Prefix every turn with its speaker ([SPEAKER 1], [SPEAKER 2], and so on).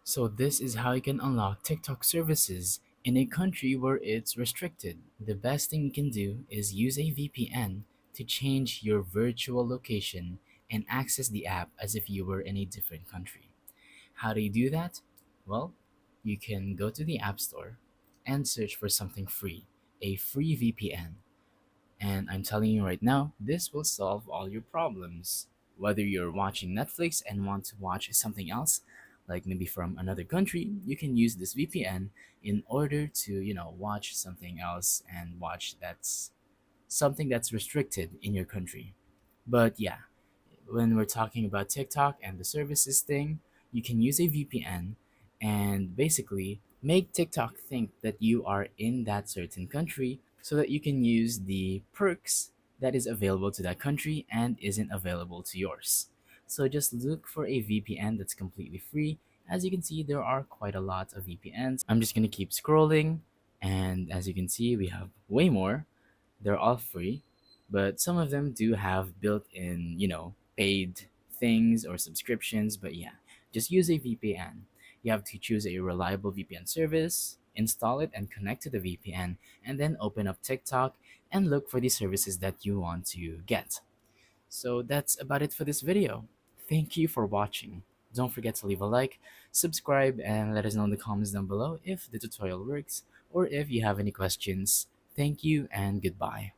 [SPEAKER 1] So this is how you can unlock TikTok services in a country where it's restricted. The best thing you can do is use a VPN to change your virtual location and access the app as if you were in a different country. How do you do that? Well, you can go to the App Store and search for something free, a free VPN. And I'm telling you right now, this will solve all your problems. Whether you're watching Netflix and want to watch something else, like maybe from another country, you can use this VPN in order to, watch something else and watch that's something that's restricted in your country. But yeah, when we're talking about TikTok and the services thing, you can use a VPN and basically make TikTok think that you are in that certain country so that you can use the perks that is available to that country and isn't available to yours. So just look for a VPN that's completely free. As you can see, there are quite a lot of VPNs. I'm just going to keep scrolling, and as you can see, we have way more. They're all free, but some of them do have built-in, paid things or subscriptions. But yeah, just use a VPN. You have to choose a reliable VPN service, install it and connect to the VPN, and then open up TikTok and look for the services that you want to get. So that's about it for this video. Thank you for watching. Don't forget to leave a like, subscribe, and let us know in the comments down below if the tutorial works or if you have any questions. Thank you and goodbye.